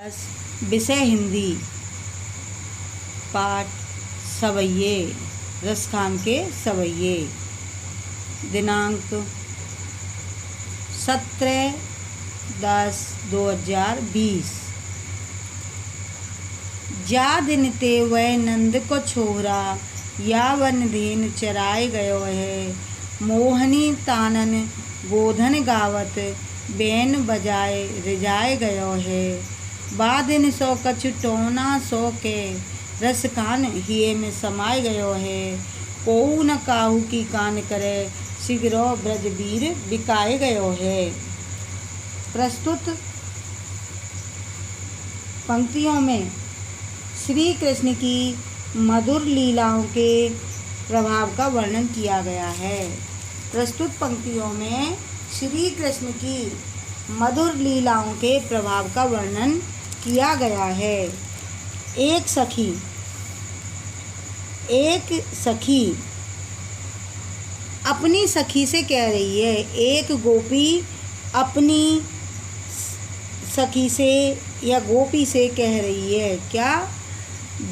विषय हिंदी। पाठ सवैये, रसखान के सवैये। दिनांक 17/10/2020। जा दिन ते वह नंद को छोरा, या वन धेनु चराए गयो है। मोहनी तानन गोधन गावत, बैन बजाए रिजाए गयो है। बादिन सो कछु टोना सो के, रस कान हिये में समाय गयो है। कोऊ न काहू की कान करे, शीघ्रो ब्रजबीर बिकाए गयो है। प्रस्तुत पंक्तियों में श्री कृष्ण की मधुर लीलाओं के प्रभाव का वर्णन किया गया है। प्रस्तुत पंक्तियों में श्री कृष्ण की मधुर लीलाओं के प्रभाव का वर्णन किया गया है। एक सखी अपनी सखी से कह रही है। एक गोपी अपनी सखी से या गोपी से कह रही है क्या?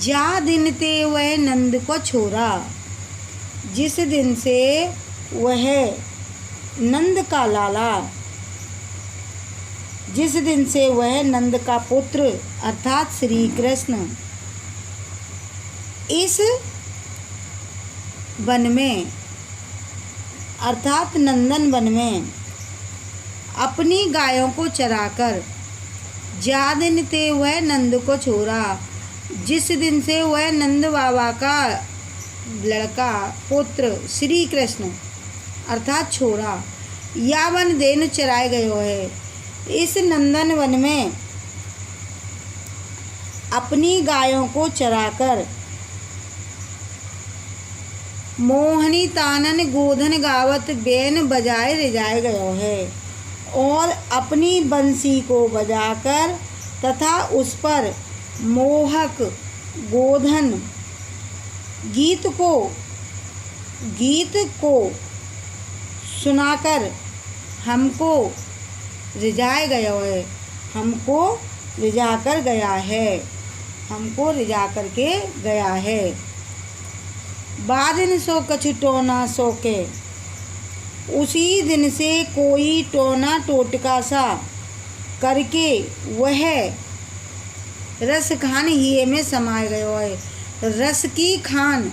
जा दिन ते वह नंद को छोरा, जिस दिन से वह नंद का लाला, जिस दिन से वह नंद का पुत्र अर्थात श्री कृष्ण इस वन में अर्थात नंदन वन में अपनी गायों को चराकर, जा दिन ते वह नंद को छोरा, जिस दिन से वह नंद बाबा का लड़का पुत्र श्री कृष्ण अर्थात छोरा, या वन धेनु चराए गयो है। इस नंदन वन में अपनी गायों को चराकर, मोहनी तानन गोधन गावत, बैन बजाए रिजाए गयो है। और अपनी बंसी को बजाकर तथा उस पर मोहक गोधन गीत को सुनाकर हमको रिझाए गयो है, हमको रिझा कर गया है, हमको रिझा कर के गया है। बादिन सो कछु टोना सो के, उसी दिन से कोई टोना टोटका सा करके वह रस खान हिये में समाये गयो है। रस की खान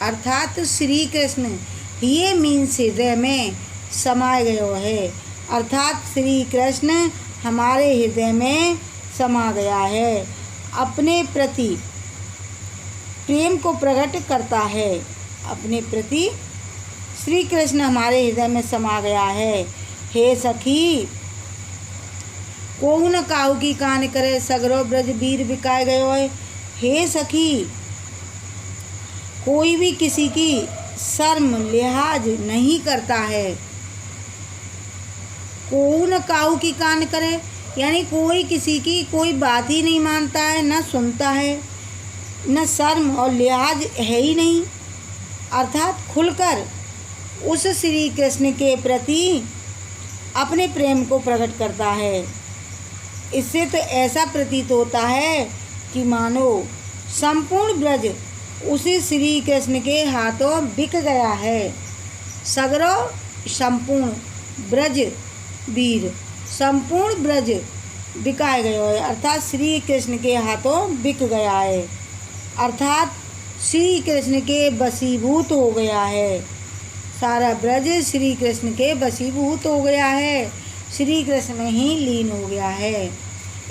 अर्थात श्री कृष्ण हिये मीन्स हृदय में समाये गयो है, अर्थात श्री कृष्ण हमारे हृदय में समा गया है। अपने प्रति प्रेम को प्रकट करता है, अपने प्रति श्री कृष्ण हमारे हृदय में समा गया है। हे सखी, कोऊ न काहू की कान करे, सगरो ब्रज बीर बिकाए गयो है। हे सखी, कोई भी किसी की शर्म लिहाज नहीं करता है। कोऊ न काहू की कान करे यानी कोई किसी की कोई बात ही नहीं मानता है, न सुनता है, न शर्म और लिहाज है ही नहीं, अर्थात खुलकर उस श्री कृष्ण के प्रति अपने प्रेम को प्रकट करता है। इससे तो ऐसा प्रतीत होता है कि मानो संपूर्ण ब्रज उसी श्री कृष्ण के हाथों बिक गया है। सगरो संपूर्ण ब्रज वीर, संपूर्ण ब्रज बिकाए गयो है, अर्थात श्री कृष्ण के हाथों बिक गया है, अर्थात श्री कृष्ण के वशीभूत हो गया है। सारा ब्रज श्री कृष्ण के वशीभूत हो गया है, श्री कृष्ण में ही लीन हो गया है।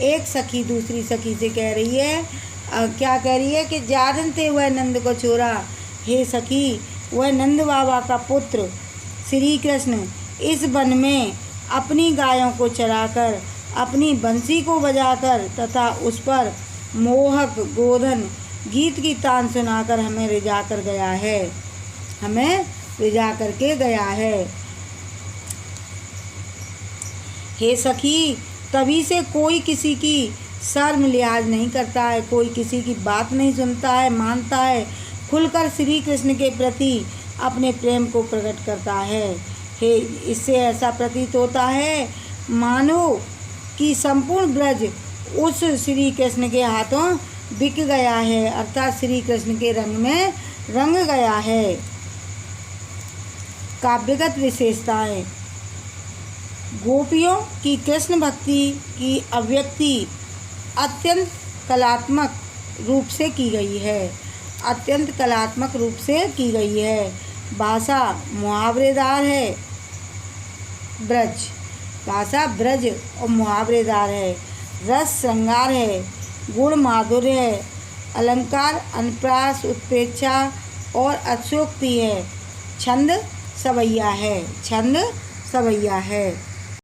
एक सखी दूसरी सखी से कह रही है, क्या कह रही है कि जादन थे वह नंद को छोरा। हे सखी, वह नंद बाबा का पुत्र श्री कृष्ण इस वन में अपनी गायों को चराकर, अपनी बंसी को बजाकर तथा उस पर मोहक गोधन गीत की तान सुनाकर हमें रिझा कर गया है, हमें रिझा करके गया है। हे सखी, तभी से कोई किसी की शर्म लिहाज नहीं करता है, कोई किसी की बात नहीं सुनता है, मानता है, खुलकर श्री कृष्ण के प्रति अपने प्रेम को प्रकट करता है। हे, इससे ऐसा प्रतीत होता है मानो कि संपूर्ण ब्रज उस श्री कृष्ण के हाथों बिक गया है, अर्थात श्री कृष्ण के रंग में रंग गया है। काव्यगत विशेषताएं। गोपियों की कृष्ण भक्ति की अभिव्यक्ति अत्यंत कलात्मक रूप से की गई है, अत्यंत कलात्मक रूप से की गई है। भाषा मुहावरेदार है। ब्रज, भाषा ब्रज और मुहावरेदार है। रस श्रृंगार है, गुण माधुर्य है, अलंकार अनुप्रास उत्प्रेक्षा और अतिशयोक्ति है। छंद सवैया है, छंद सवैया है।